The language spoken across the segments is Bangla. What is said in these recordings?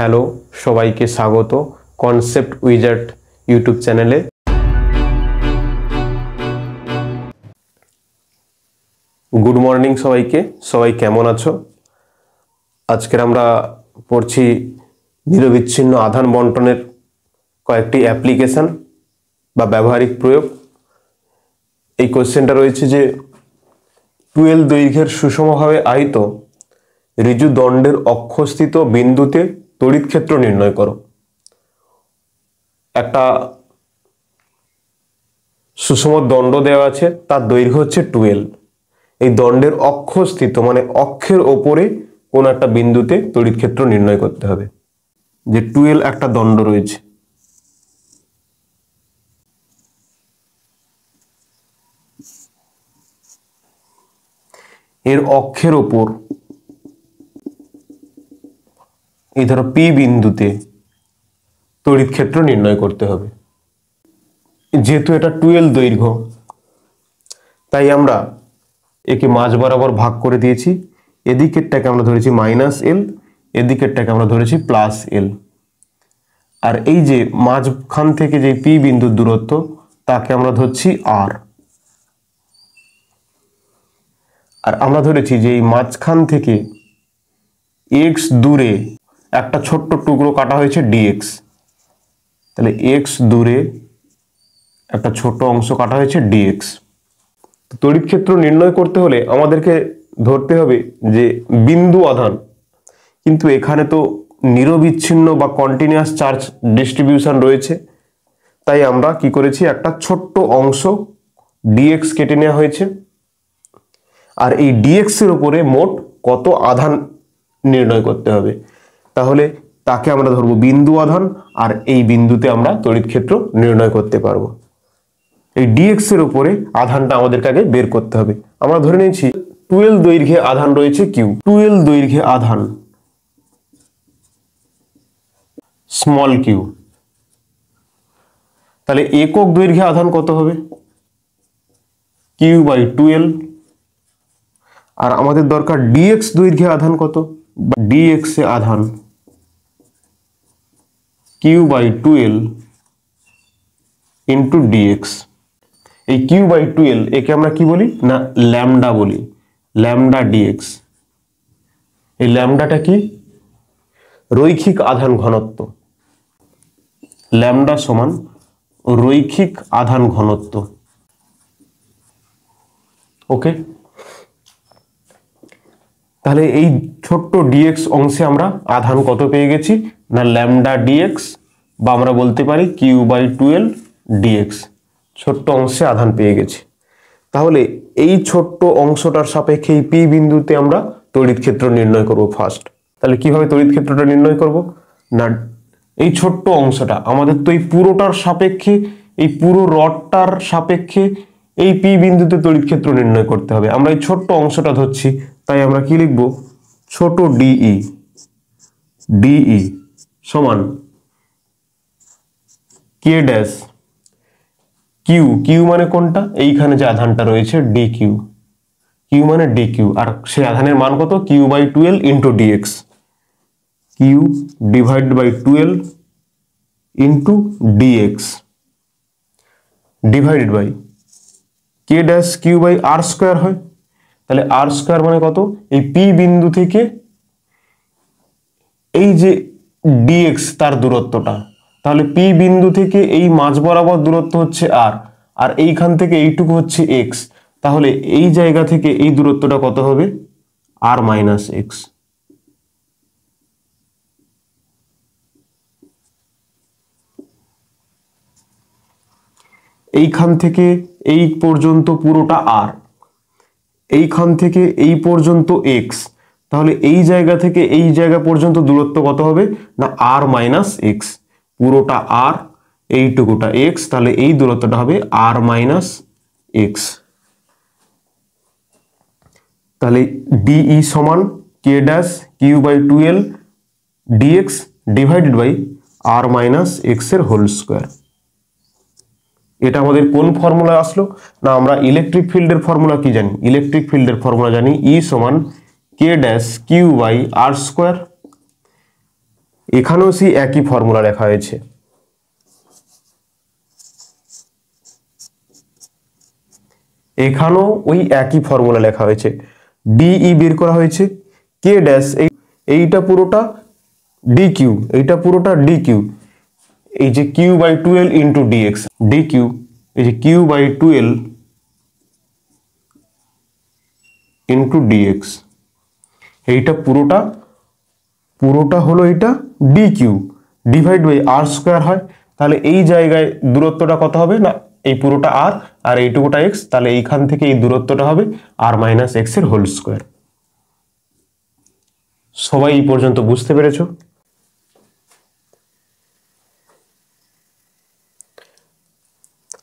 হ্যালো, সবাইকে স্বাগত কনসেপ্ট উইজার্ড ইউটিউব চ্যানেলে। গুড মর্নিং সবাইকে। সবাই কেমন আছো? আজকের আমরা পড়ছি নিরবিচ্ছিন্ন আধান বন্টনের কয়েকটি অ্যাপ্লিকেশন বা ব্যবহারিক প্রয়োগ। এই কোশ্চেনটা রয়েছে যে 12 দৈর্ঘ্যের সুষমভাবে আহিত ঋজু দণ্ডের অক্ষস্থিত বিন্দুতে তড়িৎ ক্ষেত্র নির্ণয় করো। একটা সুষম দণ্ড দেওয়া আছে, তার দৈর্ঘ্য হচ্ছে 12। এই দণ্ডের অক্ষস্থিত মানে অক্ষের ওপরে কোন একটা বিন্দুতে তড়িৎ ক্ষেত্র নির্ণয় করতে হবে। যে 12 একটা দণ্ড রয়েছে, এর অক্ষের ওপর এই ধরো পি বিন্দুতে তড়িৎ ক্ষেত্র নির্ণয় করতে হবে। যেহেতু এটা 12 দৈর্ঘ্য, তাই আমরা একে মাঝ বরাবর ভাগ করে দিয়েছি। এদিকেরটাকে আমরা ধরেছি -l, এদিকেরটাকে আমরা ধরেছি +l। আর এই যে মাঝখান থেকে যে পি বিন্দুর দূরত্ব, তাকে আমরা ধরছি r। আর আমরা ধরেছি যে এই মাঝখান থেকে x দূরে একটা ছোট্ট টুকরো কাটা হয়েছে dx। তাহলে x দূরে একটা ছোট অংশ কাটা হয়েছে dx। তড়িৎ ক্ষেত্র নির্ণয় করতে হলে আমাদেরকে ধরতে হবে যে বিন্দু আধান, কিন্তু এখানে তো নিরবিচ্ছিন্ন বা কন্টিনিউয়াস চার্জ ডিস্ট্রিবিউশন রয়েছে। তাই আমরা কি করেছি, একটা ছোট্ট অংশ dx কেটে নেওয়া হয়েছে। আর এই dx এর উপরে মোট কত আধান নির্ণয় করতে হবে, তাহলে তাকে আমরা ধরবো বিন্দু আধান। আর এই বিন্দুতে আমরা তড়িৎ ক্ষেত্র নির্ণয় করতে পারবো। এই dx এর উপরে আধানটা আমাদেরকে আগে বের করতে হবে। আমরা ধরে নিয়েছি 12 দৈর্ঘ্যে আধান রয়েছে q। 12 দৈর্ঘ্যে আধান স্মল q। তাহলে একক দৈর্ঘ্যে আধান কত হবে? q/12। আর আমাদের দরকার dx দৈর্ঘ্যে আধান কত? dx এ আধান q/12 ইন্টু dx। এই q/12 একে আমরা কি বলি না, ল্যামডা বলি, ল্যামডা dx। এই ল্যামডাটা কি? রৈখিক আধান ঘনত্ব। ল্যামডা সমান রৈখিক আধান ঘনত্ব। ওকে, তাহলে এই ছোট্ট dx অংশে আমরা আধান কত পেয়ে গেছি না, ল্যামডা dx, বা আমরা বলতে পারি q/12 dx। ছোট্ট অংশে আধান পেয়ে গেছি। তাহলে এই ছোট্ট অংশটার সাপেক্ষে এই পি বিন্দুতে আমরা তড়িৎ ক্ষেত্র নির্ণয় করব ফার্স্ট। তাহলে কিভাবে তড়িৎ ক্ষেত্রটা নির্ণয় করব না, এই ছোট্ট অংশটা আমাদের তো এই পুরোটার সাপেক্ষে, এই পুরো রডটার সাপেক্ষে এই পি বিন্দুতে তড়িৎ ক্ষেত্র নির্ণয় করতে হবে। আমরা এই ছোট্ট অংশটা ধরছি, তাই আমরা কি লিখব, ছোট ডিই সমান কে ড্যাশ কিউ মানে কোনটা, এইখানে যে আধানটা রয়েছে dq, কিউ মানে dq। আর সেই আধানের মান কত, q/12 into dx, q/12 into dx divided by K dash q/r² হয়। তাহলে r² মানে কত, এই পি বিন্দু থেকে এই যে dx তার দূরত্বটা। তাহলে পি বিন্দু থেকে এই মাঝ বরাবর দূরত্ব হচ্ছে r, আর এইখান থেকে এইটুকু হচ্ছে x। তাহলে এই জায়গা থেকে এই দূরত্বটা কত হবে, r - x। এইখান থেকে এই পর্যন্ত পুরোটা r, এইখান থেকে এই পর্যন্ত x। তাহলে এই জায়গা থেকে এই জায়গা পর্যন্ত দূরত্ব কত হবে না, r - x। পুরোটা r, এইটুকুটা x, তাহলে এই দূরত্বটা হবে r - x। তাহলে ডিই সমান K dash q/12 dx divided by r - x এর হোল স্কোয়ার। এটা আমাদের কোন ফর্মুলা আসলো না, আমরা ইলেকট্রিক ফিল্ডের ফর্মুলা কি জানি, ইলেকট্রিক ফিল্ডের ফর্মুলা জানি E সমান কে ড্যাশ q/r²। এখানেও সেই একই ফর্মুলা লেখা হয়েছে। এখানেও ওই একই ফর্মুলা লেখা হয়েছে, ডিই বের করা হয়েছে, কে ড্যাশ এইটা পুরোটা ডি কিউ, এইটা পুরোটা ডি কিউ, এই যে Q by 12 into D X, D Q, এই যে কিউ বাই 12 ইন্টু ডিএক্স, এইটা পুরোটা হলো এটা D Q divide by R square হয়। তাহলে এই জায়গায় দূরত্বটা কত হবে না, এই পুরোটা আর, আর এইটুকুটা এক্স, তাহলে এইখান থেকে এই দূরত্বটা হবে আর মাইনাস এক্স এর হোল স্কোয়ার। সবাই এই পর্যন্ত বুঝতে পেরেছো?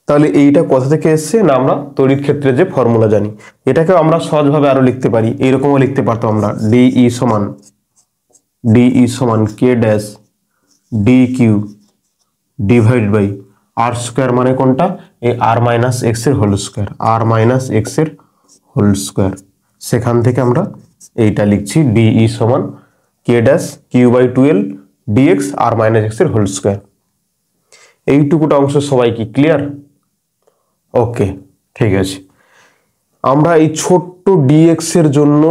তাহলে এইটা কোথা থেকে এসছে না, আমরা তড়িৎ ক্ষেত্রে যে ফর্মুলা জানি, এটাকে আমরা সহজভাবে আরো লিখতে পারি, এইরকমও লিখতে পারতাম আমরা, ডিই সমান K dash D Q divide by R square, মানে কোনটা, এই আর মাইনাস এক্স এর whole square, R minus X এর হোল স্কোয়ার। সেখান থেকে আমরা এইটা লিখছি, ডিই সমান K dash Q by 12 D X R minus X এর হোল স্কোয়ার। এইটুকুটা অংশ সবাই কি ক্লিয়ার? ওকে, ঠিক আছে। আমরা এই ছোট্ট ডিএক্স এর জন্য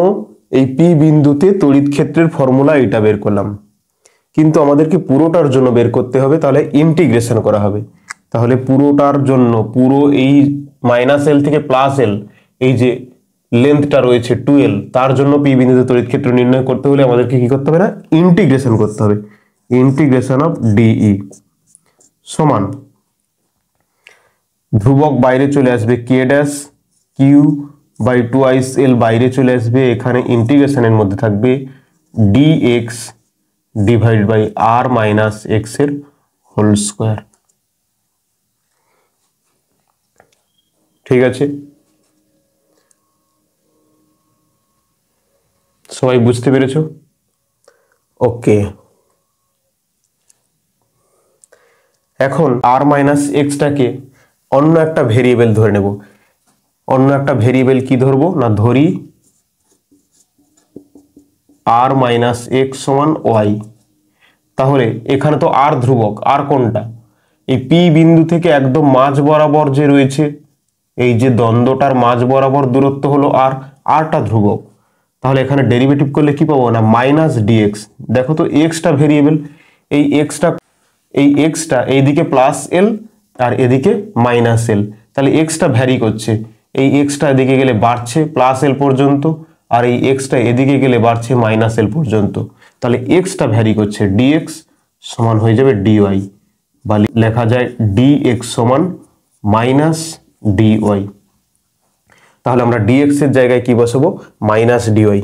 এই পি বিন্দুতে তড়িৎ ক্ষেত্রের ফর্মুলা এটা বের করলাম, কিন্তু আমাদেরকে পুরোটার জন্য বের করতে হবে, তাহলে ইন্টিগ্রেশন করা হবে। তাহলে পুরোটার জন্য, পুরো এই মাইনাস এল থেকে প্লাস এল, এই যে লেন্থটা রয়েছে 12, তার জন্য পি বিন্দুতে তড়িৎ ক্ষেত্র নির্ণয় করতে হলে আমাদেরকে কি করতে হবে না, ইন্টিগ্রেশন করতে হবে। ইন্টিগ্রেশন অফ ডিই সমান, ধ্রুবক বাইরে চলে আসবে, K dash Q by 2 L বাইরে চলে আসবে, এখানে ইন্টিগ্রেশনের মধ্যে থাকবে D X divide by R minus X এর হোল স্কোয়ার। ঠিক আছে, সবাই বুঝতে পেরেছো? ওকে, এখন আর মাইনাস এক্সটাকে অন্য একটা ভেরিয়েবল ধরে নেব। অন্য একটা ভেরিয়েবল কি ধরবো না, ধরি আর মাইনাস এক্স সমান ওয়াই। তাহলে এখানে তো আর ধ্রুবক, আর কোনটা, এই পি বিন্দু থেকে একদম মাঝ বরাবর যে রয়েছে, এই যে দ্বন্দ্বটার মাঝ বরাবর দূরত্ব হলো আর, আরটা ধ্রুবক। তাহলে এখানে ডেরিভেটিভ করলে কি পাবো না, মাইনাস ডিএক্স। দেখো তো এক্সটা ভেরিয়েবল, এই এক্সটা এইদিকে প্লাস এল আর এদিকে মাইনাস এল, তাহলে এক্সটা ভ্যারি করছে, এই এক্সটা এদিকে গেলে বাড়ছে প্লাস এল পর্যন্ত, আর এই এক্সটা এদিকে গেলে বাড়ছে মাইনাস এল পর্যন্ত। তাহলে এক্সটা ভ্যারি করছে, ডিএক্স সমান হয়ে যাবে ডিওয়াই, বা লেখা যায় ডিএক্স সমান মাইনাস ডিওয়াই। তাহলে আমরা ডিএক্স এর জায়গায় কি বসাবো, মাইনাস ডিওয়াই,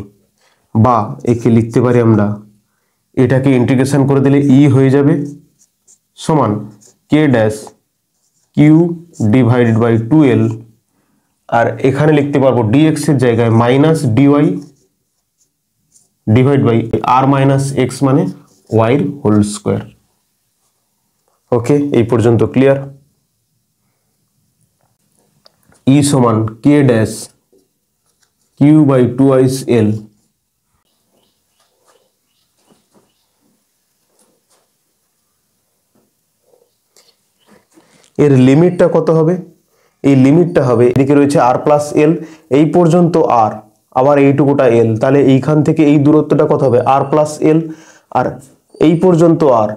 বা একে লিখতে পারি আমরা, এটাকে ইন্টিগ্রেশন করে দিলে ই হয়ে যাবে সমান K dash Q divided by 2l, আর এখানে লিখতে পারবো ডিএক্স এর জায়গায় minus D Y divide by R minus X, মানে ওয়াই এর হোল স্কোয়ার। ওকে, এই পর্যন্ত ক্লিয়ার? ই সমান K dash Q by 2l, এর লিমিটটা কত হবে, এই লিমিটটা হবে, এদিকে রয়েছে আর প্লাস এল, এই পর্যন্ত আর, আবার এইটুকুটা এল, তাহলে এইখান থেকে এই দূরত্বটা কত হবে, আর প্লাস এল, আর এই পর্যন্ত আর,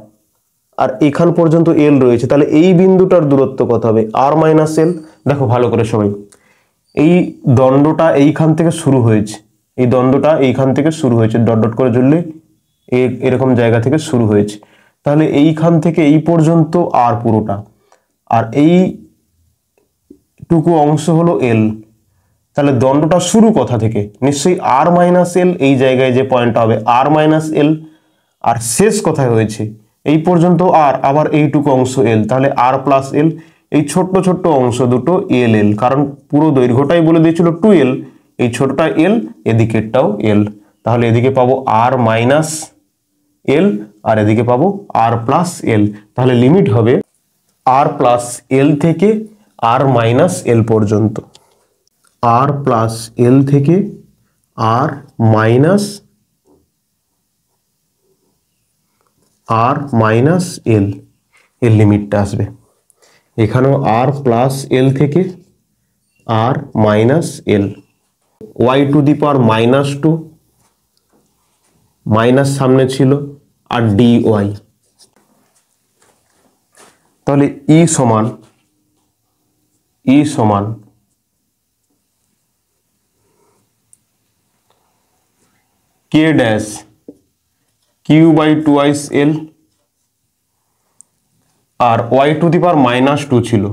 আর এখান পর্যন্ত এল রয়েছে, তাহলে এই বিন্দুটার দূরত্ব কত হবে, আর মাইনাস এল। দেখো ভালো করে সবাই, এই দণ্ডটা এইখান থেকে শুরু হয়েছে, এই দণ্ডটা এইখান থেকে শুরু হয়েছে, ডট ডট করে জুড়লে এরকম জায়গা থেকে শুরু হয়েছে, তাহলে এইখান থেকে এই পর্যন্ত আর পুরোটা, আর এইটুকু অংশ হলো এল। তাহলে দণ্ডটা শুরু কোথা থেকে, নিশ্চয়ই আর মাইনাস এল, এই জায়গায় যে পয়েন্টটা হবে আর মাইনাস এল, আর শেষ কোথায় হয়েছে, এই পর্যন্ত আর, আবার এইটুকু অংশ এল, তাহলে আর প্লাস এল, এই ছোট্ট ছোট্ট অংশ দুটো এল এল, কারণ পুরো দৈর্ঘ্যটাই বলে দিয়েছিল 2l, এই ছোটটা এল, এদিকেরটাও এল, তাহলে এদিকে পাবো আর মাইনাস এল, আর এদিকে পাবো আর প্লাস এল। তাহলে লিমিট হবে আর প্লাস এল থেকে আর মাইনাস এল পর্যন্ত, আর প্লাস এল থেকে আর মাইনাস আর মাইনাস এল এর লিমিটটা আসবে। এখানেও আর প্লাস এল থেকে R minus L, Y to the power minus two, minus সামনে ছিল আর ডি ওয়াই। তাহলে ই সমান K dash Q by twice L, আর Y to the power minus two ছিল,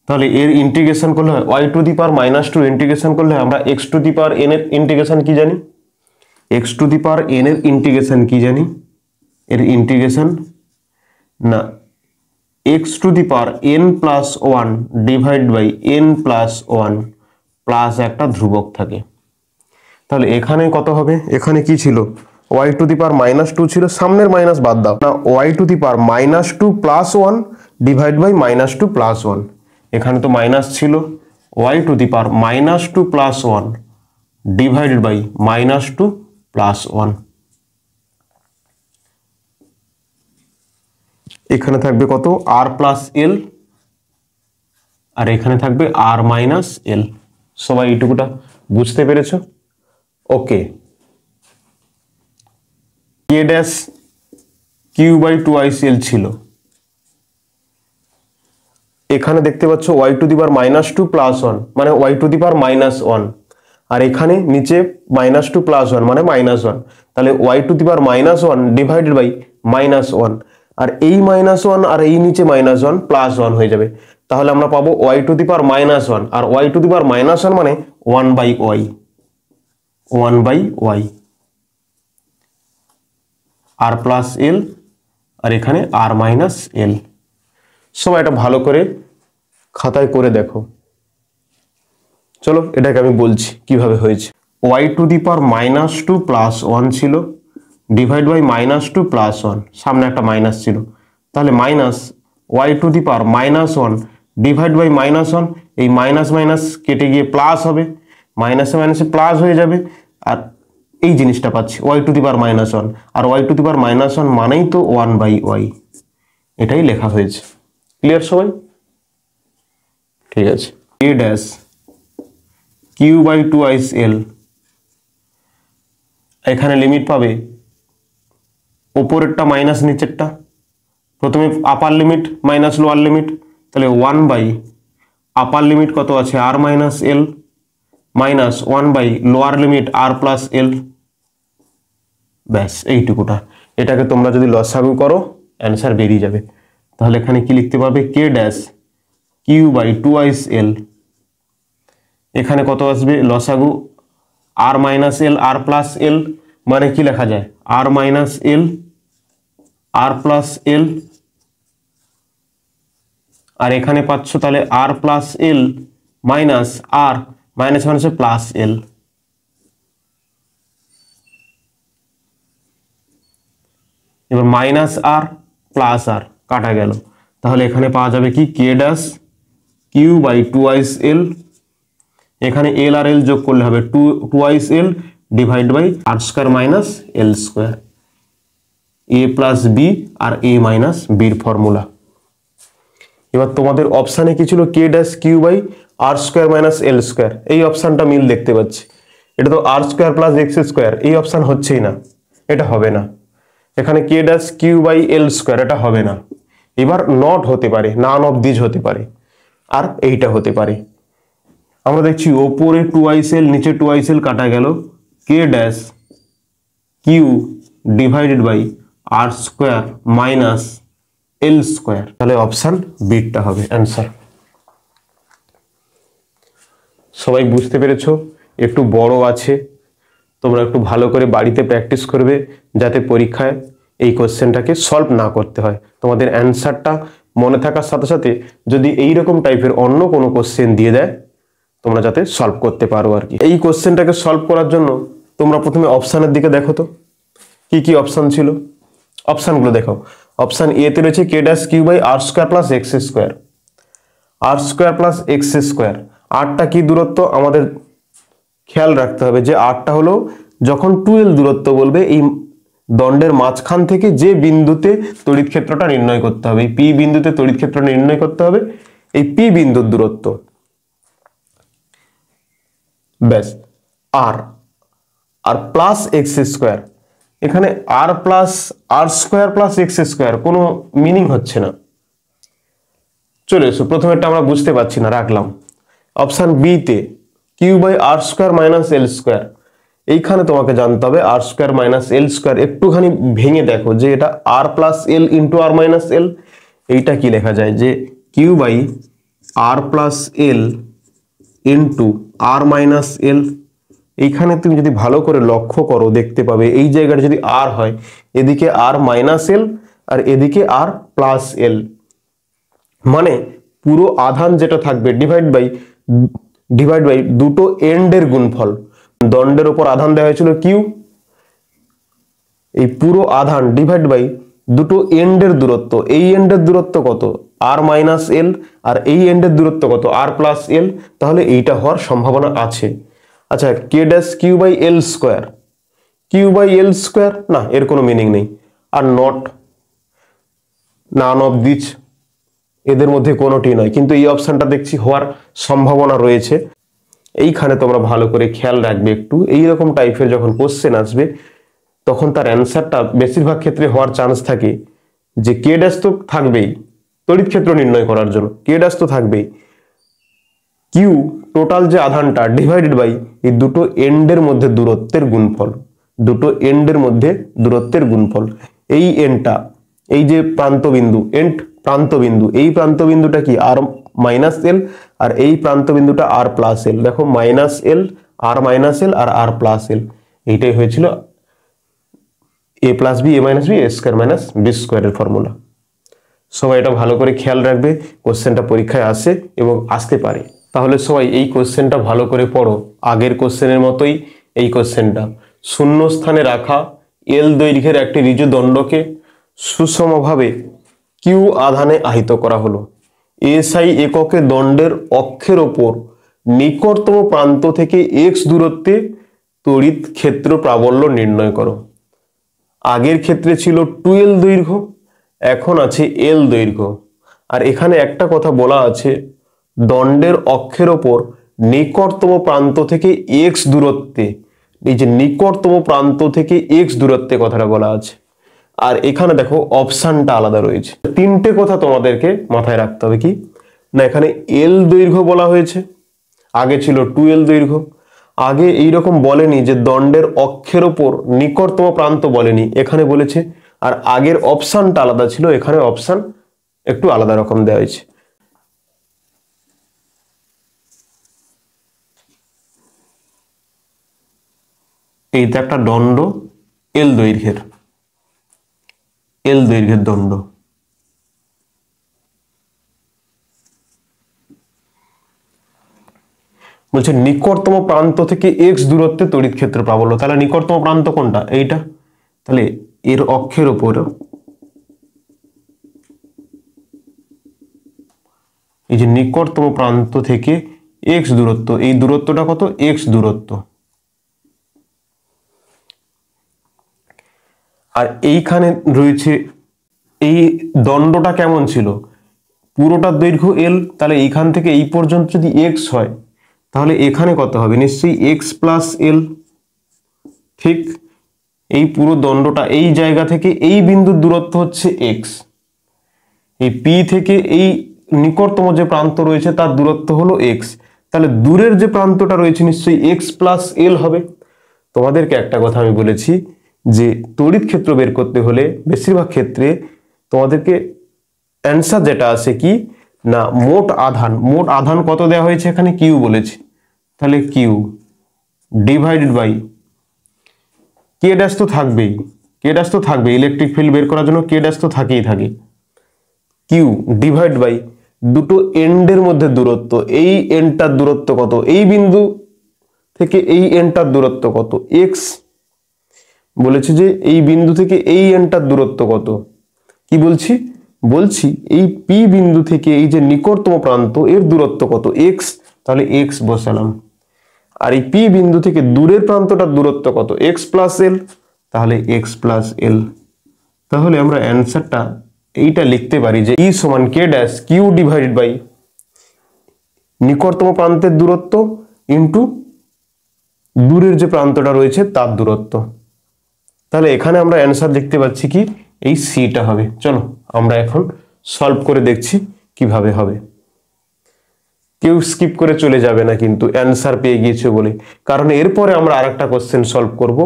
তাহলে এর ইন্টিগ্রেশন করলে হয় Y to the power minus two integration করলে আমরা X to the power N এর ইন্টিগ্রেশন কি জানি, X to the power N এর ইন্টিগ্রেশন কি জানি, এর ইন্টিগ্রেশন না X to the power N plus one divide by N plus one plus একটা ধ্রুবক থাকে। তাহলে এখানে কত হবে, এখানে কি ছিল Y to the power minus two ছিল, সামনের মাইনাস বাদ দাও না, Y to the power minus two plus one divide by minus two plus one, এখানে তো মাইনাস ছিল, Y to the power minus two plus one divided by minus two plus one. এখানে থাকবে কত আর প্লাস এল, আর এখানে থাকবে আর মাইনাস এল। সবাই এইটুকুটা বুঝতে পেরেছ? Okay, K dash Q by twice L ছিল, এখানে দেখতে পাচ্ছ Y to the power minus two plus one মানে Y to the power minus one, আর এখানে নিচে মাইনাস টু প্লাস ওয়ান মানে মাইনাস ওয়ান, তাহলে Y to the power minus one divided by minus one, আর এই মাইনাস ওয়ান আর এই নিচে মাইনাস ওয়ান প্লাস ওয়ান হয়ে যাবে, তাহলে আমরা পাবো Y to the power minus one, আর Y to the power minus one মানে one by Y, R plus L আর এখানে আর মাইনাস এল। সবাই এটা ভালো করে খাতায় করে দেখো। চলো এটাকে আমি বলছি কিভাবে হয়েছে। Y to the power minus two plus one ছিল divide by minus two plus one, সামনে একটা মাইনাস ছিল, তাহলে minus Y to the power minus one divide by minus one, এই মাইনাস মাইনাস কেটে গিয়ে প্লাস হবে, মাইনাসে মাইনাসে প্লাস হয়ে যাবে, আর এই জিনিসটা পাচ্ছি Y to the power minus one, আর Y to the power minus one মানেই তো ওয়ান বাই ওয়াই, এটাই লেখা হয়েছে। ক্লিয়ার সবাই? ঠিক আছে, A dash Q by twice L, এখানে লিমিট পাবে ওপরেরটা মাইনাস নিচেরটা, প্রথমে upper limit minus lower limit, তাহলে ওয়ান বাই আপার লিমিট কত আছে R minus L minus one by lower limit R plus L, ব্যাস এইটুকুটা। এটাকে তোমরা যদি লসাগু করো অ্যান্সার বেরিয়ে যাবে। তাহলে এখানে কি লিখতে পারবে, K dash Q by twice L, এখানে কত আসবে লসাগু আর মাইনাস এল আর প্লাস এল, মানে কি লেখা যায় আর মাইনাস এল আর প্লাস এল, আর এখানে পাচ্ছ তাহলে আর প্লাস এল মাইনাস আর মাইনাস মাইনাসে প্লাস এল, এবার মাইনাস আর প্লাস আর কাটা গেল, তাহলে এখানে পাওয়া যাবে কি K dash Q by twice L, এখানে এল আর এল যোগ করলে হবে twice L divide by R square minus L square, A plus B আর এ মাইনাস বির ফর্মুলা। এবার তোমাদের অপশানে কি ছিল, K dash Q by R square minus L square, এই অপশানটা মিল দেখতে পাচ্ছি, এটা তো R square plus X square, এই অপশান হচ্ছেই না, এটা হবে না। এখানে কে dash Q by L square, এটা হবে না। এবার নট হতে পারে, নান অফ দিজ হতে পারে, আর এইটা হতে পারে। আমরা দেখছি ওপরে টু আইস এল নিচে টু আইস এল কাটা গেল, K dash Q divided by R square minus L square, তাহলে অপশান বিটা হবে অ্যান্সার। সবাই বুঝতে পেরেছো? একটু বড় আছে, তোমরা একটু ভালো করে বাড়িতে প্র্যাকটিস করবে, যাতে পরীক্ষায় এই কোশ্চেনটাকে সলভ না করতে হয়। তোমাদের অ্যান্সারটা মনে থাকার সাথে সাথে যদি এইরকম টাইপের অন্য কোনো কোশ্চেন দিয়ে দেয়, তোমরা যাতে সলভ করতে পারো আর কি। এই কোশ্চেনটাকে সলভ করার জন্য তোমরা প্রথমে অপশানের দিকে দেখো তো কি কি অপশান ছিল, অপশানগুলো দেখো। অপশান এ তে রয়েছে K dash Q by R square plus X square, R square plus X square, আরটা কি দূরত্ব আমাদের খেয়াল রাখতে হবে যে আরটা হলো যখন 2l দূরত্ব বলবে এই দণ্ডের মাঝখান থেকে যে বিন্দুতে তড়িৎ ক্ষেত্রটা নির্ণয় করতে হবে, এই পি বিন্দুতে তড়িৎ ক্ষেত্র নির্ণয় করতে হবে, এই পি বিন্দুর দূরত্ব ব্যাস। আর আর প্লাস এক্স স্কোয়ার, এখানে আর প্লাস আর স্কোয়ার প্লাস এক্স স্কোয়ার কোনো মিনিং হচ্ছে না। চলে এসো, প্রথমেরটা আমরা বুঝতে পারছি না, রাখলাম। অপশন বি তে Q by R square minus L square, এইখানে তোমাকে জানতে হবে R square minus L square. একটুখানি ভেঙে দেখো যে এটা R plus L into R minus L, এইটা কি লেখা যায় যে Q by R plus L into R minus L. এইখানে তুমি যদি ভালো করে লক্ষ্য করো দেখতে পাবে এই জায়গাটা যদি আর হয়, এদিকে আর মাইনাস এল আর এদিকে আর প্লাস এল, মানে পুরো আধান যেটা থাকবে ডিভাইড বাই দুটো এন্ডের গুণফল। দণ্ডের উপর আধান দেওয়া হয়েছিল কিউ, এই পুরো আধান ডিভাইড বাই দুটো এন্ডের দূরত্ব। এই এন্ডের দূরত্ব কত? আর মাইনাস এল, আর এই এন্ডের দূরত্ব কত? R plus L. তাহলে এইটা হওয়ার সম্ভাবনা আছে। আচ্ছা, K dash Q by L square, Q by L square, না এর কোনো মিনিং নেই। আর নট, নান অফ দিচ, এদের মধ্যে কোনোটি নয়, কিন্তু এই অপশনটা দেখছি হওয়ার সম্ভাবনা রয়েছে। এইখানে তোমরা ভালো করে খেয়াল রাখবে একটু, এইরকম টাইপের যখন কোশ্চেন আসবে তখন তার অ্যান্সারটা বেশিরভাগ ক্ষেত্রে হওয়ার চান্স থাকে যে কে ড্যাশ তো থাকবেই তড়িৎ ক্ষেত্র নির্ণয় করার জন্য, কে ড্যাশ তো থাকবেই, কিউ টোটাল যে আধানটা ডিভাইডেড বাই এই দুটো এন্ডের মধ্যে দূরত্বের গুণফল, দুটো এন্ডের মধ্যে দূরত্বের গুণফল। এই এন্ডটা, এই যে প্রান্তবিন্দু, এন্ড প্রান্তবিন্দু, এই প্রান্তবিন্দুটা কি আর মাইনাস এল, আর এই প্রান্তবিন্দুটা আর প্লাস এল। দেখো মাইনাস এল, আর মাইনাস এল আর আর প্লাস এল, এইটাই হয়েছিল এ plus B A minus B A square minus B স্কোয়ারের ফর্মুলা। সবাই এটা ভালো করে খেয়াল রাখবে, কোশ্চেনটা পরীক্ষায় আসে এবং আসতে পারে। তাহলে সবাই এই কোশ্চেনটা ভালো করে পড়ো, আগের কোশ্চেনের মতোই এই কোশ্চেনটা। শূন্য স্থানে রাখা এল দৈর্ঘ্যের একটি ঋজু দণ্ডকে সুষমভাবে কিউ আধানে আহিত করা হলো। এসআই এককে দণ্ডের অক্ষের ওপর নিকটতম প্রান্ত থেকে এক্স দূরত্বে তড়িৎ ক্ষেত্র প্রাবল্য নির্ণয় করো। আগের ক্ষেত্রে ছিল 2L দৈর্ঘ্য, এখন আছে L দৈর্ঘ্য। আর এখানে একটা কথা বলা আছে, দণ্ডের অক্ষের ওপর নিকটতম প্রান্ত থেকে এক্স দূরত্বে, এই যে নিকটতম প্রান্ত থেকে এক্স দূরত্বে কথাটা বলা আছে। আর এখানে দেখো অপশনটা আলাদা রয়েছে। তিনটে কথা তোমাদেরকে মাথায় রাখতে হবে, কি না, এখানে এল দৈর্ঘ্য বলা হয়েছে, আগে ছিল 2L দৈর্ঘ্য। আগে এইরকম বলেনি যে দণ্ডের অক্ষের ওপর নিকটতম প্রান্ত বলেনি, এখানে বলেছে। আর আগের অপশনটা আলাদা ছিল, এখানে অপশন একটু আলাদা রকম দেওয়া হয়েছে। এইটা একটা দণ্ড এল দৈর্ঘ্যের, এল দৈর্ঘ্যের দণ্ড। বলছে নিকটতম প্রান্ত থেকে এক্স দূরত্বে তড়িৎ ক্ষেত্র প্রাবল্য। তাহলে নিকটতম প্রান্ত কোনটা? এইটা। তাহলে এর অক্ষের উপর এই যে নিকটতম প্রান্ত থেকে এক্স দূরত্ব, এই দূরত্বটা কত? এক্স দূরত্ব। আর এইখানে রয়েছে এই দণ্ডটা কেমন ছিল? পুরোটার দৈর্ঘ্য এল, তাহলে এইখান থেকে এই পর্যন্ত যদি এক্স হয় তাহলে এখানে কত হবে? নিশ্চয়ই এক্স প্লাস এল। ঠিক এই পুরো দণ্ডটা এই জায়গা থেকে এই বিন্দুর দূরত্ব হচ্ছে এক্স, এই পি থেকে এই নিকটতম যে প্রান্ত রয়েছে তার দূরত্ব হলো এক্স, তাহলে দূরের যে প্রান্তটা রয়েছে নিশ্চয়ই এক্স প্লাস এল হবে। তোমাদেরকে একটা কথা আমি বলেছি যে তড়িৎ ক্ষেত্র বের করতে হলে বেশিরভাগ ক্ষেত্রে তোমাদেরকে অ্যান্সার যেটা আছে কি না, মোট আধান। মোট আধান কত দেওয়া হয়েছে? এখানে কিউ বলেছে, তাহলে Q divided by K dash তো থাকবেই, কে ড্যাশ তো থাকবে, ইলেকট্রিক ফিল্ড বের করার জন্য কে ড্যাশ তো থাকেই থাকে। কিউ ডিভাইড বাই দুটো এন্ডের মধ্যে দূরত্ব, এই এন্ডটার দূরত্ব কত? এই বিন্দু থেকে এই এন্ডটার দূরত্ব কত? এক্স। বলেছে যে এই বিন্দু থেকে এই এন্ডটার দূরত্ব কত? কি বলছি? বলছি এই পি বিন্দু থেকে এই যে নিকটতম প্রান্ত এর দূরত্ব কত? এক্স। তাহলে এক্স বসালাম। আর এই পি বিন্দু থেকে দূরের প্রান্তটার দূরত্ব কত? X plus L. তাহলে এক্স প্লাস এল। তাহলে আমরা অ্যান্সারটা এইটা লিখতে পারি যে ই সমান K dash Q divided by নিকটতম প্রান্তের দূরত্ব ইন্টু দূরের যে প্রান্তটা রয়েছে তার দূরত্ব। তাহলে এখানে আমরা অ্যান্সার দেখতে পাচ্ছি কি এই সিটা হবে। চলো আমরা এখন সলভ করে দেখছি কিভাবে হবে। কেউ স্কিপ করে চলে যাবে না কিন্তু অ্যান্সার পেয়ে গিয়েছে বলে, কারণ এরপরে আমরা আরেকটা কোশ্চেন সলভ করব,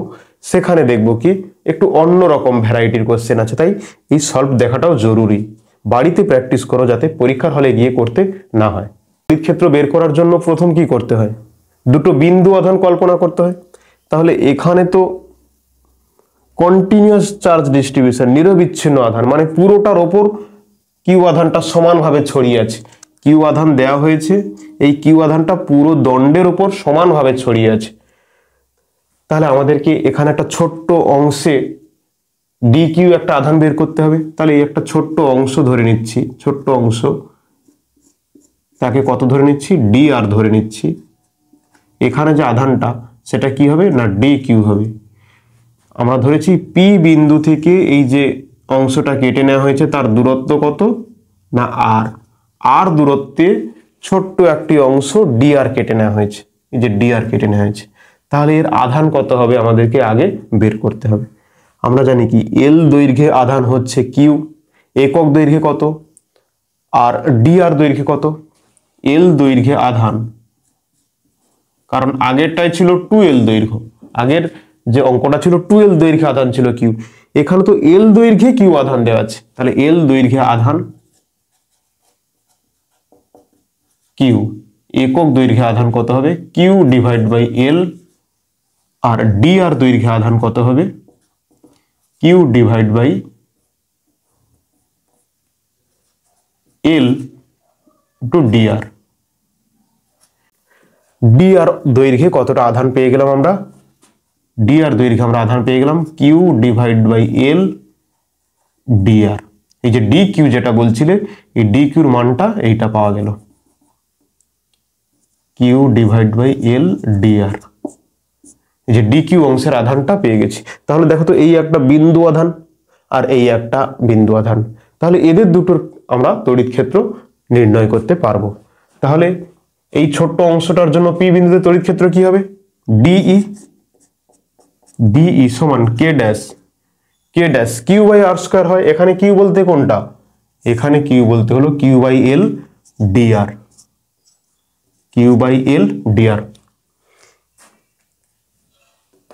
সেখানে দেখব কি একটু অন্যরকম ভ্যারাইটির কোশ্চেন আছে। তাই এই সলভ দেখাটাও জরুরি। বাড়িতে প্র্যাকটিস করো যাতে পরীক্ষার হলে গিয়ে করতে না হয়। তড়িৎ ক্ষেত্র বের করার জন্য প্রথম কি করতে হয়, দুটো বিন্দু আধান কল্পনা করতে হয়। তাহলে এখানে তো কন্টিনিউয়াস চার্জ ডিস্ট্রিবিউশন, নিরবিচ্ছিন্ন আধান, মানে পুরোটার ওপর কিউ আধানটা সমানভাবে ছড়িয়ে আছে। কিউ আধান দেওয়া হয়েছে, এই কিউ আধানটা পুরো দণ্ডের ওপর সমানভাবে ছড়িয়ে আছে। তাহলে আমাদেরকে এখানে একটা ছোট্ট অংশে ডি কিউ একটা আধান বের করতে হবে। তাহলে এই একটা ছোট্ট অংশ ধরে নিচ্ছি, ছোট্ট অংশ, তাকে কত ধরে নিচ্ছি, ডি আর ধরে নিচ্ছি। এখানে যে আধানটা সেটা কি হবে না ডি কিউ হবে। আমরা ধরেছি পি বিন্দু থেকে এই যে অংশটা কেটে নেওয়া হয়েছে তার দূরত্ব কত না আর, আর দূরত্বে ছোট্ট একটি অংশ ডি আর কেটে নেওয়া হয়েছে, এই যে ডি আর কেটে নেওয়া হয়েছে। তাহলে এর আধান কত হবে আমাদেরকে আগে বের করতে হবে। আমরা জানি কি এল দৈর্ঘ্যে আধান হচ্ছে কিউ, একক দৈর্ঘ্যে কত, আর ডি আর দৈর্ঘ্যে কত, এল দৈর্ঘ্যে আধান, কারণ আগেরটাই ছিল 2l দৈর্ঘ্য, আগের যে অঙ্কটা ছিল 2l দৈর্ঘ্যে আধান ছিল কিউ, এখানে তো এল দৈর্ঘ্যে কিউ আধান দেওয়া আছে। তাহলে এল দৈর্ঘ্যে আধান কিউ, একক দৈর্ঘ্যে আধান কত হবে কিউ ডিভাইড বাই এল, আর ডি আর দৈর্ঘ্যে আধান কত হবে Q divide by L to D R. D R দৈর্ঘ্যে কতটা আধান পেয়ে গেলাম আমরা, ডি আর দৈর্ঘ্যে আমরা আধান পেয়ে গেলাম Q divide by L D R. এই যে ডি কিউ যেটা বলছিলে, এই ডি কিউর মানটা এইটা পাওয়া গেল, Q divide by L D R. এই যে ডি কিউ অংশের আধানটা পেয়ে গেছি। তাহলে দেখো তো এই একটা বিন্দু আধান আর এই একটা বিন্দু আধান, তাহলে এদের দুটোর আমরা তড়িৎ ক্ষেত্র নির্ণয় করতে পারবো। তাহলে এই ছোট্ট অংশটার জন্য পি বিন্দুতে তড়িৎ ক্ষেত্র কি হবে, ডিই, ডিই সমান K dash, K dash Q by R square হয়। এখানে কিউ বলতে কোনটা, এখানে কিউ বলতে হলো Q by L D R, Q by L D R.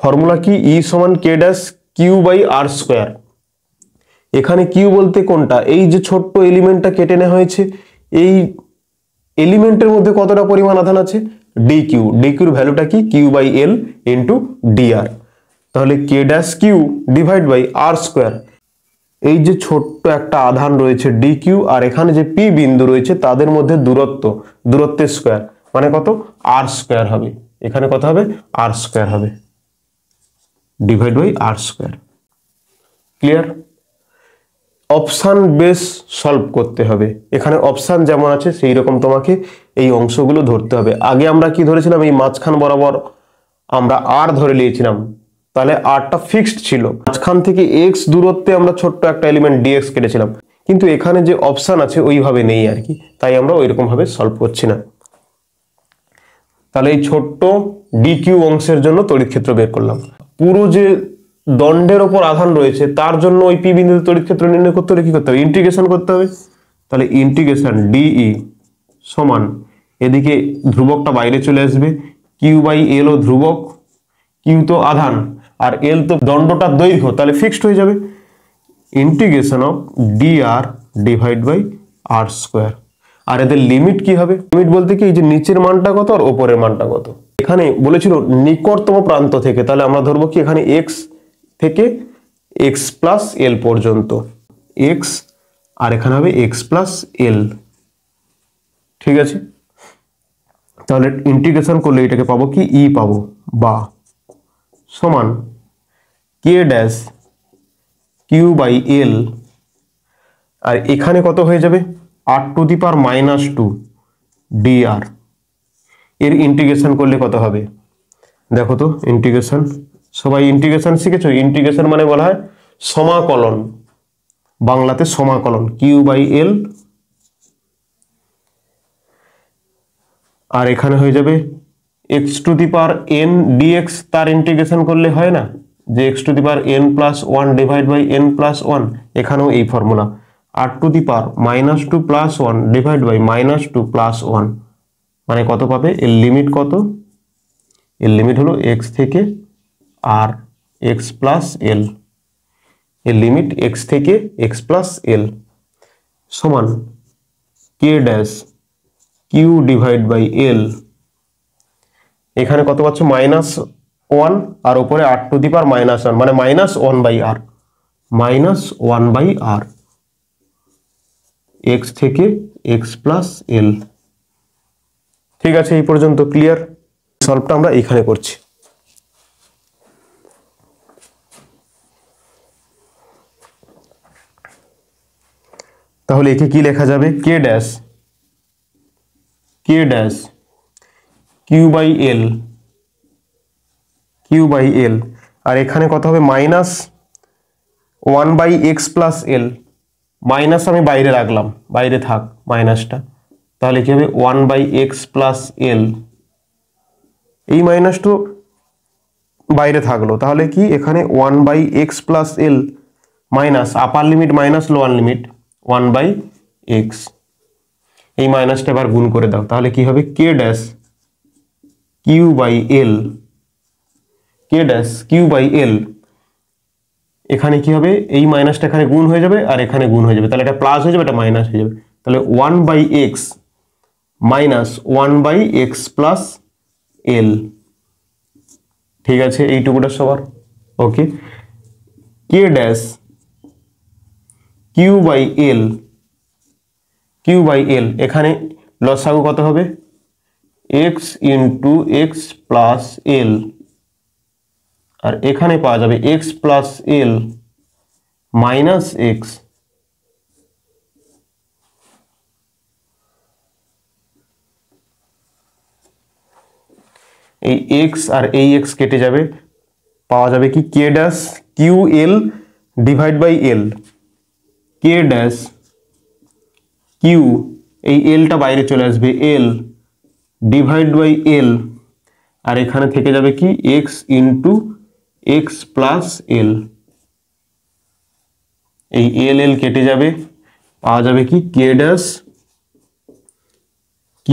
Formula কি, ই সমান K dash Q by R square. এখানে কিউ বলতে কোনটা, এই যে ছোট্ট এলিমেন্টটা কেটে নেওয়া হয়েছে, এই এলিমেন্টের মধ্যে কতটা পরিমাণ আধান আছে ডি কিউ, ডি কিউর ভ্যালুটা কি Q by L into D R. তাহলে K dash Q divide by R square, এই যে ছোট্ট একটা আধান রয়েছে ডি কিউ আর এখানে যে পি বিন্দু রয়েছে তাদের মধ্যে দূরত্ব, দূরত্বের স্কোয়ার মানে কত আর স্কোয়ার হবে। এখানে কত হবে আর স্কোয়ার হবে, divide by R square. Clear? Option base solve করতে হবে। এখানে অপশান যেমন আছে সেই রকম তোমাকে এই অংশগুলো ধরতে হবে। আগে আমরা কি ধরেছিলাম, এই মাঝখান বরাবর আমরা আর ধরে নিয়েছিলাম, তাহলে আরটা ফিক্সড ছিল। মাঝখান থেকে এক্স দূরত্বে আমরা ছোট্ট একটা এলিমেন্ট ডিএক্স কেটেছিলাম, কিন্তু এখানে যে অপশান আছে ওইভাবে নেই আর কি, তাই আমরা ওইরকম ভাবে সলভ করছি না। তাহলে এই ছোট্ট ডি কিউ অংশের জন্য তড়িৎ ক্ষেত্র বের করলাম। পুরো যে দণ্ডের ওপর আধান রয়েছে তার জন্য ওই পি বিন্দুতে তড়িৎ ক্ষেত্র নির্ণয় করতে হলে কি করতে হবে, ইন্টিগ্রেশন করতে হবে। তাহলে ইন্টিগ্রেশন ডিই সমান, এদিকে ধ্রুবকটা বাইরে চলে আসবে, কিউ বাই এল ও ধ্রুবক, কিউ তো আধান আর এল তো দণ্ডটার দৈর্ঘ্য, তাহলে ফিক্সড হয়ে যাবে, integration of D R divide by R square. আর এদের লিমিট কি হবে, লিমিট বলতে কি এই যে নিচের মানটা কত আর ওপরের মানটা কত। এখানে বলেছিল নিকটতম প্রান্ত থেকে, তাহলে আমরা ধরবো কি এখানে এক্স থেকে এক্স প্লাস এল পর্যন্ত, এক্স আর এখানে হবে এক্স প্লাস এল। ঠিক আছে, তাহলে ইন্টিগ্রেশন করলে এটাকে পাবো কি ই পাবো, বা সমান K dash Q by L, আর এখানে কত হয়ে যাবে আর টু দি পাওয়ার -2 ডি আর। এর ইন্টিগ্রেশন করলে কত হবে দেখো তো, ইন্টিগ্রেশন সবাই ইন্টিগ্রেশন শিখেছো? ইন্টিগ্রেশন মানে বলা হয় সমাকলন, বাংলাতে সমাকলন, q/l, আর এখানে হয়ে যাবে x⁴n dx, তার ইন্টিগ্রেশন করলে হয় না যে x⁴n+1 ডিভাইড বাই n+1, এখানেও এই ফর্মুলা r⁻² + 1 ডিভাইড বাই -2+1, মানে কত পাবে? এর লিমিট কত? এর লিমিট হলো x থেকে r, x প্লাস l, এর লিমিট x থেকে x প্লাস l সমান k dash q divide by l, এখানে কত পাচ্ছ? -1, আর উপরে r⁻⁻1 মানে -1/r, -1/r, x থেকে x প্লাস l। ঠিক আছে, এই পর্যন্ত ক্লিয়ার? সলভটা আমরা এখানে করছি। তাহলে একে কি লেখা যাবে? k ড্যাশ q/l, আর এখানে কত হবে? -1/x প্লাস l, মাইনাস আমি বাইরে রাখলাম, বাইরে থাক মাইনাসটা, তাহলে কি হবে? 1/x প্লাস l, এই মাইনাসটা বাইরে থাকলো, তাহলে কি এখানে 1/x প্লাস l মাইনাস আপার limit minus lower limit 1/x, এই মাইনাসটা এবার গুণ করে দাও, তাহলে কি হবে? k ড্যাশ q/l, এখানে কি হবে? এই মাইনাসটা এখানে গুণ হয়ে যাবে আর এখানে গুণ হয়ে যাবে, তাহলে এটা প্লাস হয়ে যাবে, এটা মাইনাস হয়ে যাবে, তাহলে 1/x minus 1/x plus l। ঠিক আছে, এইটুকুটা সবার ওকে। k ড্যাশ q/l, এখানে লসাগু কত হবে? x into x plus l, আর এখানে পাওয়া যাবে x plus l minus x, এই x আর এই x কেটে যাবে, পাওয়া যাবে কি? k dash ql divide by l, k dash q, এই lটা বাইরে চলে আসবে, l ডিভাইড বাই l, আর এখানে থেকে যাবে কি? x into x plus l, এই l কেটে যাবে, পাওয়া যাবে কি? k dash q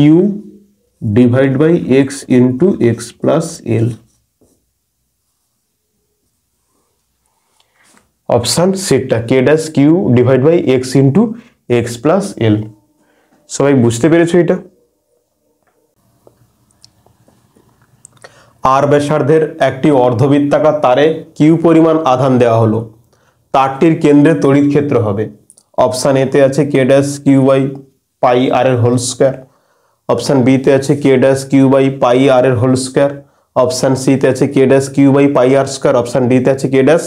divide by x into x plus l। Option সেটটা k dash q divide by x into x plus l। সবাই বুঝতে পেরেছো এটা? আর ব্যাসার্ধের একটি অর্ধবৃত্তাকার তারে q পরিমাণ আধান দেওয়া হলো, তারটির কেন্দ্রে তড়িৎ ক্ষেত্র হবে। অপশন এতে আছে k dash q by pi r এর হোল স্কয়ার, অপশন বি তে আছে k dash q by pi r এর হোল স্কয়ার, অপশন সি তে আছে k dash q by pi r square, option D তে আছে k dash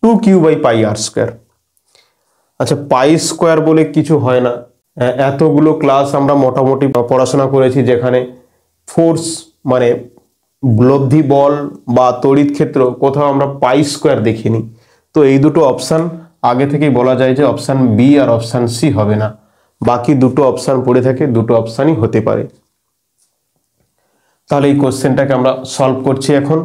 2q by pi r square. আচ্ছা, পাই স্কয়ার বলে কিছু হয় না, এতগুলো ক্লাস আমরা মোটামুটি পড়াশোনা করেছি যেখানে ফোর্স মানে লব্ধি বল বা তড়িৎ ক্ষেত্র কোথাও আমরা পাই স্কয়ার দেখিনি, তো এই দুটো অপশন আগে থেকেই বলা যায় যে অপশন বি আর অপশন সি হবে না, বাকি দুটো অপশন পড়ে থাকে, দুটো অপশনই হতে পারে। তাহলে এই কোশ্চেনটাকে আমরা সলভ করছি এখন।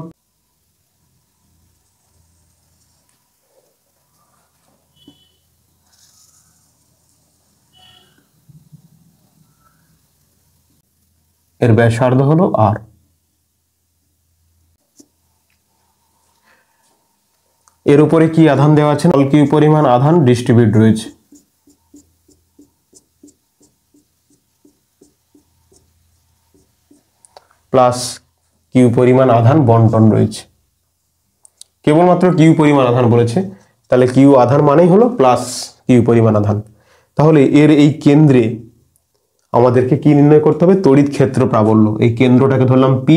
এর ব্যাসার্ধ হলো r, এর উপরে কি আধান দেওয়া আছে? q পরিমাণ আধান ডিস্ট্রিবিউট রয়েছে, প্লাস q পরিমাণ আধান বন্টন রয়েছে, কেবলমাত্র q পরিমাণ আধান বলেছে, তাহলে q আধান মানেই হলো প্লাস q পরিমাণ আধান। তাহলে এর এই কেন্দ্রে আমাদেরকে কি নির্ণয় করতে হবে? তড়িৎ ক্ষেত্র প্রাবল্য, এই কেন্দ্রটাকে ধরলাম p,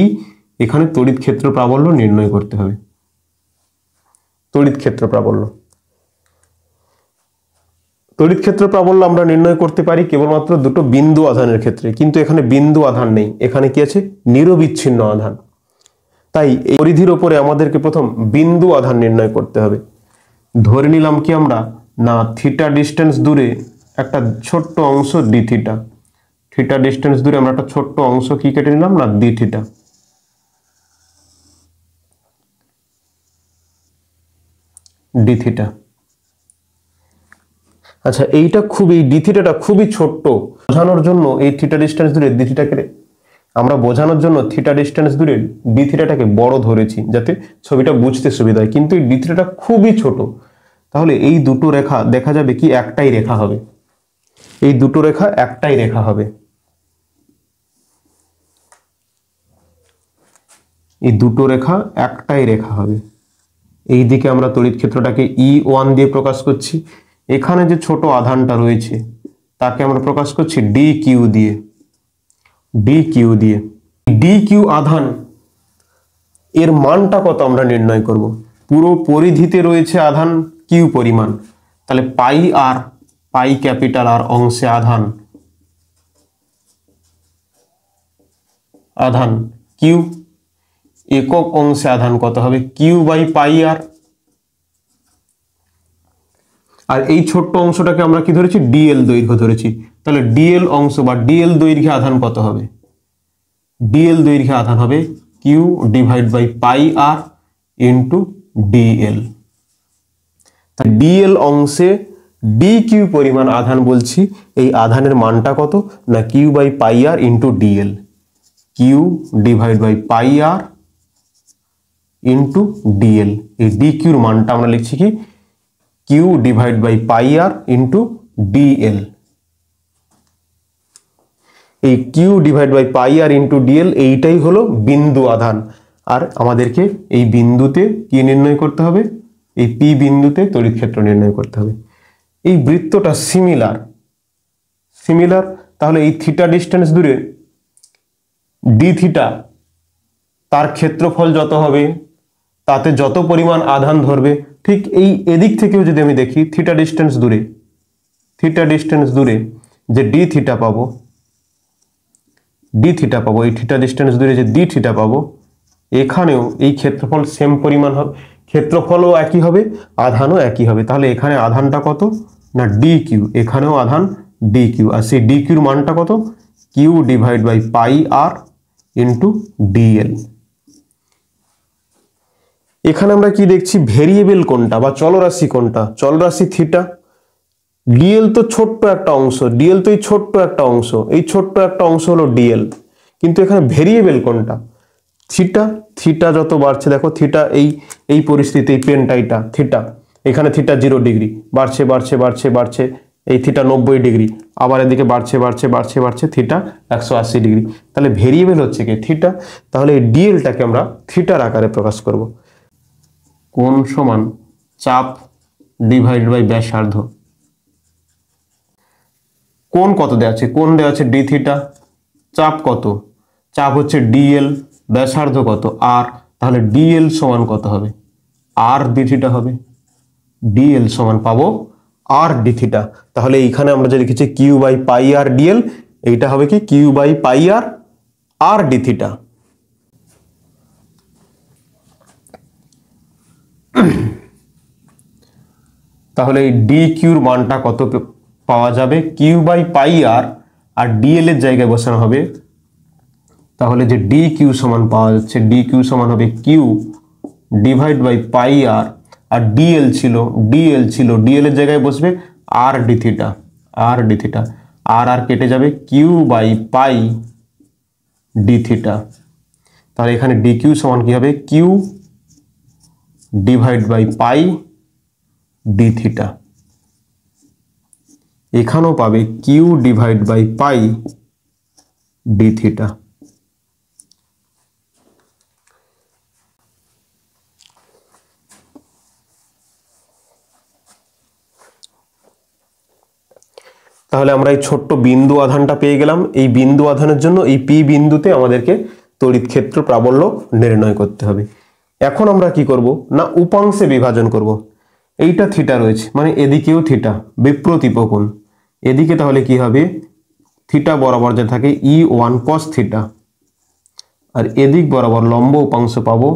এখানে তড়িৎ ক্ষেত্র প্রাবল্য নির্ণয় করতে হবে। তড়িৎ ক্ষেত্র প্রাবল্য আমরা নির্ণয় করতে পারি কেবলমাত্র দুটো বিন্দু আধানের ক্ষেত্রে, কিন্তু এখানে বিন্দু আধান নেই, এখানে কি আছে? নিরবিচ্ছিন্ন আধান। তাই এই পরিধির উপরে আমাদেরকে প্রথম বিন্দু আধান নির্ণয় করতে হবে। ধরে নিলাম কি আমরা, না থিটা ডিস্টেন্স দূরে একটা ছোট্ট অংশ ডি থিটা, থিটা ডিস্টেন্স দূরে আমরা একটা ছোট্ট অংশ কি কেটে নিলাম, না ডি থিটা। ডি থিটা, আচ্ছা এইটা খুবই, ডি থিটাটা খুবই ছোট্ট, বোঝানোর জন্য এই থিটা ডিস্টেন্স দূরে ডি থিটাকে আমরা বোঝানোর জন্য থিটা ডিস্টেন্স দূরে ডি থিটাটাকে বড় ধরেছি যাতে ছবিটা বুঝতে সুবিধা হয়, কিন্তু এই ডি থিটাটা খুবই ছোট। তাহলে এই দুটো রেখা দেখা যাবে কি একটাই রেখা হবে, এই দুটো রেখা একটাই রেখা হবে, এই দুটো রেখা একটাই রেখা হবে। এই দিকে আমরা তড়িৎ ক্ষেত্রটাকে E1 দিয়ে প্রকাশ করছি, এখানে যে ছোট আধানটা রয়েছে তাকে আমরা প্রকাশ করছি DQ দিয়ে, DQ দিয়ে। DQ আধান এর মানটা কত আমরা নির্ণয় করব। পুরো পরিধিতে রয়েছে আধান কিউ পরিমাণ, তাহলে পাই আর, পাই ক্যাপিটাল আর অংশে আধান, আধান কিউ, একক অংশে আধান কত হবে, কিউ বাই পাই আর। আর এই ছোট্ট অংশটাকে আমরা কি ধরেছি, ডিএল দৈর্ঘ্য ধরেছি, তাহলে ডিএল অংশ বা ডিএল দৈর্ঘ্যে আধান কত হবে, ডিএল দৈর্ঘ্যে আধান হবে Q divide by pi R into DL. DL অংশে ডি কিউ পরিমাণ আধান বলছি, এই আধানের মানটা কত, না q by pi R into DL, q divide by pi R into DL. এই ডি কিউর মানটা আমরা লিখছি কি q divide by pi R into DL. এই q divide by pi R into DL এইটাই হলো বিন্দু আধান। আর আমাদেরকে এই বিন্দুতে কি নির্ণয় করতে হবে, এই পি বিন্দুতে তড়িৎ ক্ষেত্র নির্ণয় করতে হবে। এই বৃত্তটা সিমিলার, সিমিলার, তাহলে এই থিটা ডিস্টেন্স দূরে ডি থিটা তার ক্ষেত্রফল যত হবে তাতে যত পরিমাণ আধান ধরবে, ঠিক এই এদিক থেকেও যদি আমি দেখি থিটা ডিস্টেন্স দূরে, থিটা ডিস্টেন্স দূরে যে ডি থিটা পাবো, ডি থিটা পাবো, এই থিটা ডিস্টেন্স দূরে যে ডি থিটা পাবো, এখানেও এই ক্ষেত্রফল সেম পরিমাণ হবে, ক্ষেত্রফলও একই হবে, আধানও একই হবে। তাহলে এখানে আধানটা কত, না ডি কিউ, এখানেও আধান ডি কিউ, আর সেই ডি কিউর মানটা কত, Q divide by pi R into D L. এখানে আমরা কি দেখছি, ভেরিয়েবল কোনটা বা চলরাশি কোনটা, চলরাশি থিটা। ডিএল তো ছোট্ট একটা অংশ, ডিএল তো এই ছোট্ট একটা অংশ, এই ছোট্ট একটা অংশ হলো ডিএল, কিন্তু এখানে ভেরিয়েবল কোনটা, থিটা। থিটা যত বাড়ছে দেখো, থিটা এই এই পরিস্থিতি, এই পেনটাইটা থিটা, এখানে থিটা 0 ডিগ্রি, বাড়ছে বাড়ছে বাড়ছে বাড়ছে, এই থিটা 90 ডিগ্রি, আবার এদিকে বাড়ছে বাড়ছে বাড়ছে বাড়ছে, থিটা 180 ডিগ্রি। তাহলে ভেরিয়েবল হচ্ছে কি থিটা। তাহলে এই ডিএলটাকে আমরা থিটার আকারে প্রকাশ করব। কোণ সমান চাপ ডিভাইড বাই ব্যাসার্ধ। কোণ কত দেওয়া আছে, কোণ দেওয়া আছে ডি থিটা, চাপ কত, চাপ হচ্ছে ডিএল, ব্যাসার্ধ কত আর, তাহলে ডিএল সমান কত হবে, আর ডি থিটা হবে, ডিএল সমান পাবো আর ডি থিটা। তাহলে এইখানে আমরা যে লিখেছি Q by pi R D L, এইটা হবে কি Q by pi R R D theta. তাহলে এই ডি কিউর মানটা কত পাওয়া যাবে, কিউ বাই পাই আর, আর ডিএল এর জায়গায় বসানো হবে, তাহলে যে ডি কিউ সমান পাওয়া যাচ্ছে, ডি কিউ সমান হবে Q divide by pi R, আর ডিএল ছিল, ডিএল ছিল, ডিএল এর জায়গায় বসবে R D theta, R D theta, আর আর কেটে যাবে, Q by pi D theta. তাহলে এখানে ডি কিউ সমান কি হবে, Q divide by pi D theta. এখানেও পাবে Q divide by pi D theta. তাহলে আমরা এই ছোট্ট বিন্দু আধানটা পেয়ে গেলাম। এই বিন্দু আধানের জন্য এই পি বিন্দুতে আমাদেরকে তড়িৎ ক্ষেত্র প্রাবল্য নির্ণয় করতে হবে। এখন আমরা কি করব, না উপাংশে বিভাজন করব। এইটা থিটা রয়েছে, মানে এদিকেও থিটা, বিপ্রতীপ কোণ, এদিকে তাহলে কি হবে, থিটা বরাবর যে থাকে E1 cos থিটা, আর এদিক বরাবর লম্ব উপাংশ পাবো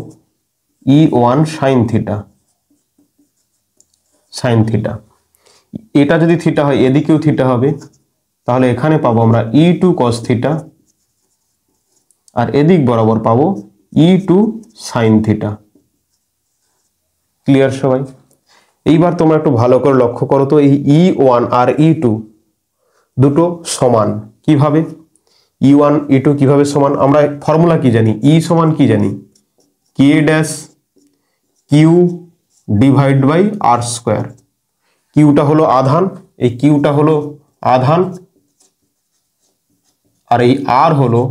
E1 sine theta. Sine theta, এটা যদি থিটা হয় এদিকেও থিটা হবে, তাহলে এখানে পাবো আমরা E2 cos থিটা, আর এদিক বরাবর পাবো E2 সাইন থিটা। ক্লিয়ার সবাই? এইবার তোমরা একটু ভালো করে লক্ষ্য করো তো, এই E1 আর E2 দুটো সমান কিভাবে? E1 E2 কিভাবে সমান? আমরা ফর্মুলা কি জানি? E সমান কি জানি? K dash Q divide by R square. কিউটা হলো আধান, এই কিউটা হলো আধান, আর এই আর হলো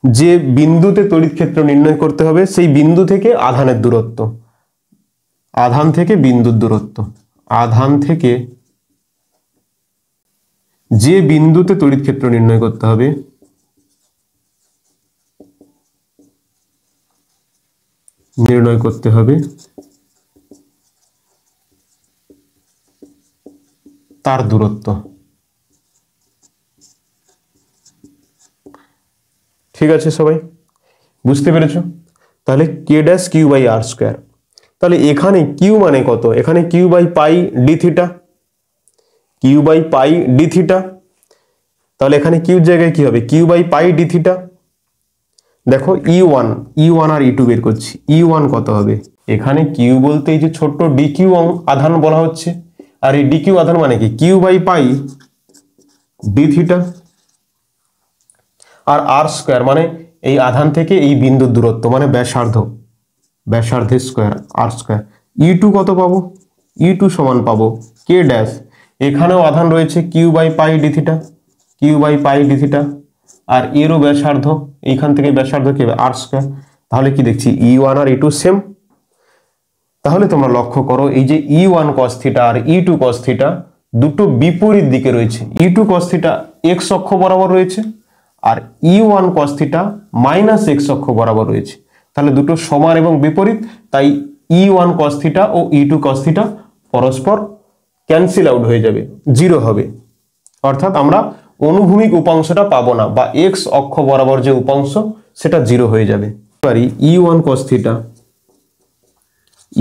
যে বিন্দুতে তড়িৎ ক্ষেত্র নির্ণয় করতে হবে, সেই বিন্দু থেকে আধানের দূরত্ব, আধান থেকে বিন্দুর দূরত্ব। আধান থেকে যে বিন্দুতে তড়িৎ ক্ষেত্র নির্ণয় করতে হবে তার দূরত্ব। ঠিক আছে সবাই, বুঝতে পেরেছো? তাহলে K dash Q by R square. তাহলে এখানে কিউ মানে কত? এখানে Q by pi D theta, Q by pi D theta. তাহলে এখানে কিউর জায়গায় কি হবে? Q by pi D theta. দেখো E1 আর E2 বের করছি। E1 কত হবে? এখানে কিউ বলতে এই যে ছোট্ট ডিকিউ আধান বলা হচ্ছে, আর এই ডিকিউ আধান মানে কি? Q by pi D theta. আর আর স্কোয়ার মানে এই আধান থেকে এই বিন্দুর দূরত্ব, মানে ব্যাসার্ধ, ব্যাসার্ধের স্কোয়ার, আর স্কোয়ার। E2 কত পাবো? E2 সমান পাবো কে ড্যাশ, এখানেও আধান রয়েছে q by pi D theta, Q by pi D theta, আর এরও ব্যাসার্ধ, এইখান থেকে ব্যাসার্ধ কি হবে? R square. তাহলে কি দেখছি? E1 আর E2 সেম। তাহলে তোমরা লক্ষ্য করো, এই যে E1 cos থিটা আর E2 cos থিটা দুটো বিপরীত দিকে রয়েছে। E2 cos থিটা এক্স অক্ষ বরাবর রয়েছে, আর E1 cos theta minus x অক্ষ বরাবর রয়েছে। তাহলে দুটো সমান এবং বিপরীত, তাই E1 cos থিটা ও E2 cos থিটা পরস্পর ক্যান্সেল আউট হয়ে যাবে, জিরো হবে। অর্থাৎ আমরা অনুভূমিক উপাংশটা পাবো না, বা এক্স অক্ষ বরাবর যে উপাংশ সেটা জিরো হয়ে যাবে। পারি E1 cos theta,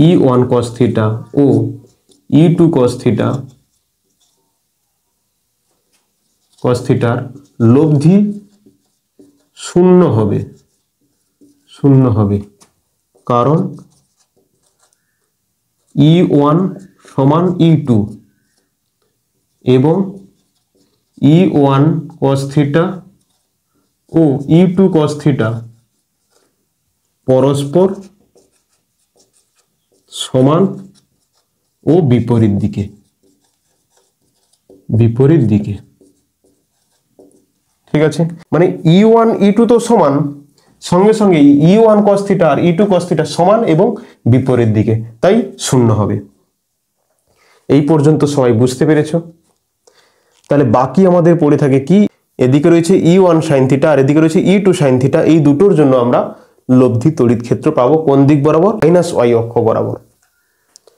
E1 cos theta ও E2 cos থিটা, cos থিটার লব্ধি শূন্য হবে, শূন্য হবে, কারণ E1 সমান E2 এবং E1 cos থিটা ও E2 cos থিটা পরস্পর সমান ও বিপরীত দিকে, বিপরীত দিকে। ঠিক আছে, মানে E1 E2 তো সমান, সঙ্গে সঙ্গে E1 cos থিটা আর E2 cos থিটা সমান এবং বিপরীত দিকে, তাই শূন্য হবে। এই পর্যন্ত সবাই বুঝতে পেরেছো? তাহলে বাকি আমাদের পড়ে থাকে কি? এদিকে রয়েছে E1 sin থিটা আর এদিকে রয়েছে E2 sin থিটা। এই দুটোর জন্য আমরা লব্ধি তড়িৎ ক্ষেত্র পাবো কোন দিক বরাবর? মাইনাস ওয়াই অক্ষ বরাবর।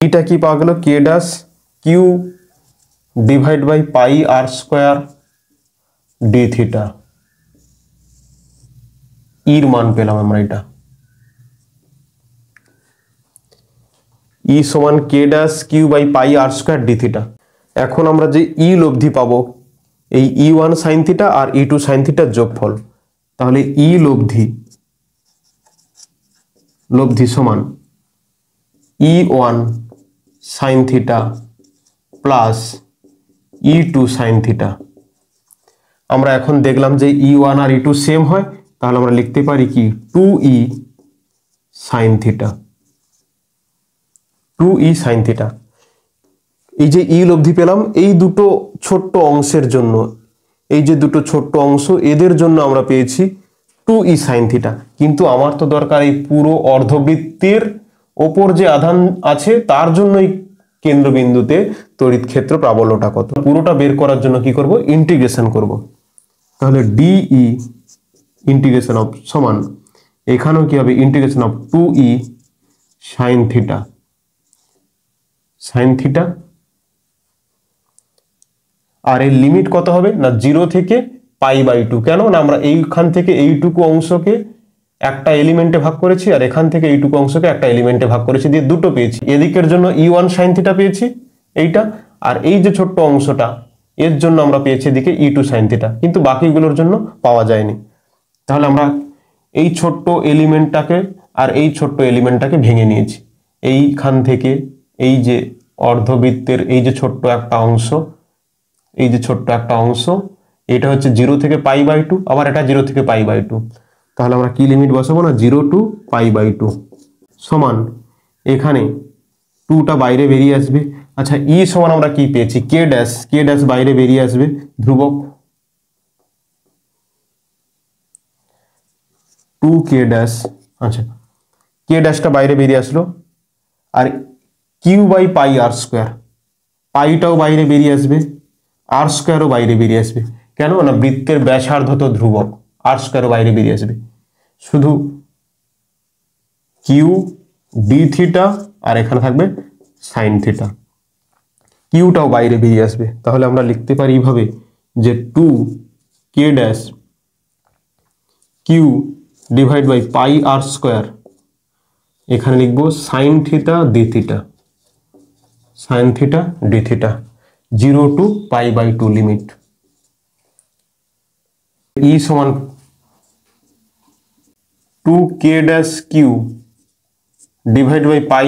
এটা কি পাওয়া গেল? K dash Q divide by pi R square D theta. ইর মান পেলাম আমরা, এটা ই সমান K dash Q by pi R square D theta. এখন আমরা যে ই লব্ধি পাবো, এই E1 sin থিটা আর E2 sin থিটার যোগফল। তাহলে ই লব্ধি, লব্ধি সমান E1 sin theta plus E2 sin theta. আমরা এখন দেখলাম যে E1 আর E2 সেম হয়, তাহলে আমরা লিখতে পারি কি? 2E sin theta, 2E sin theta. এই যে ই লব্ধি পেলাম এই দুটো ছোট্ট অংশের জন্য, এই যে দুটো ছোট্ট অংশ এদের জন্য আমরা পেয়েছি 2E sin থিটা। কিন্তু আমার তো দরকার এই পুরো অর্ধবৃত্তের ওপর যে আধান আছে তার জন্য এই কেন্দ্রবিন্দুতে তড়িৎ ক্ষেত্র প্রাবল্যটা কত, পুরোটা বের করার জন্য কি করব? ইন্টিগ্রেশন করব। তাহলে ডিই ইন্টিগ্রেশন অফ সমান, এখানেও কি হবে? Integration of 2E sin theta, sin theta. আর এর লিমিট কত হবে? না 0 থেকে π/2। কেন না আমরা এইখান থেকে এইটুকু অংশকে একটা এলিমেন্টে ভাগ করেছি আর এখান থেকে এইটুকু অংশকে একটা এলিমেন্টে ভাগ করেছি, দিয়ে দুটো পেয়েছি। এদিকের জন্য E1 sin θ পেয়েছি এইটা, আর এই যে ছোট্ট অংশটা এর জন্য আমরা পেয়েছি এদিকে E2 sin θ, কিন্তু বাকিগুলোর জন্য পাওয়া যায়নি। তাহলে আমরা এই ছোট্ট এলিমেন্টটাকে আর এই ছোট্ট এলিমেন্টটাকে ভেঙে নিয়েছি। এইখান থেকে এই যে অর্ধবৃত্তের এই যে ছোট্ট একটা অংশ, এই যে ছোট্ট একটা অংশ, এটা হচ্ছে 0 থেকে π/2, আবার এটা 0 থেকে π/2। তাহলে আমরা কি লিমিট বসাবো না 0 to π/2 সমান এখানে 2টা বাইরে বেরিয়ে আসবে। আচ্ছা ই সমান আমরা কি পেয়েছি কে ড্যাশ বাইরে বেরিয়ে আসবে ধ্রুবক 2k ড্যাশ। আচ্ছা কে ড্যাশটা বাইরে বেরিয়ে আসলো, আর q/πr², পাইটাও বাইরে বেরিয়ে আসবে, r² বাইরে বেরিয়ে আসবে। কেন না বৃত্তের ব্যাসার্ধ তো ধ্রুবক, r² বাইরে বেরিয়ে আসবে। শুধু q dθ আর এখানে থাকবে sin θ, কিউটাও বাইরে বেরিয়ে আসবে। তাহলে আমরা লিখতে পারি এইভাবে যে 2k ড্যাশ q / πr², এখানে লিখবো sin θ dθ, sin θ dθ 0 to π/2 লিমিট। E সমান 2k dash q / πr²,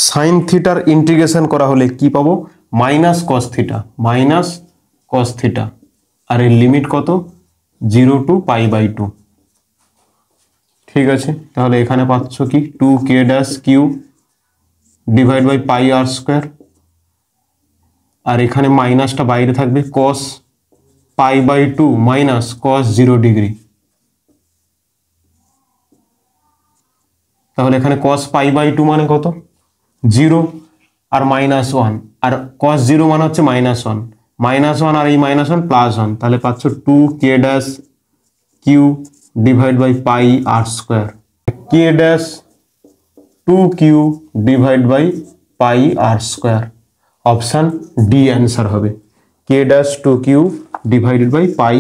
sin থিটার ইন্টিগ্রেশন করা হলে কি পাবো -cos θ, আর এর লিমিট কত 0 to π/2। ঠিক আছে, তাহলে এখানে পাচ্ছ কি 2k ড্যাশ q / πr², আর এখানে মাইনাসটা বাইরে থাকবে cos π/2 cos 0 ডিগ্রি। তাহলে এখানে cos π/2 মানে কত 0 আর -1, আর cos 0 মানে হচ্ছে -1 আর এই -1 +1, তাহলে পাচ্ছ 2k dash q / πr², k dash 2q / πr²। Option D answer হবে, k ড্যাশ 2q / πr²।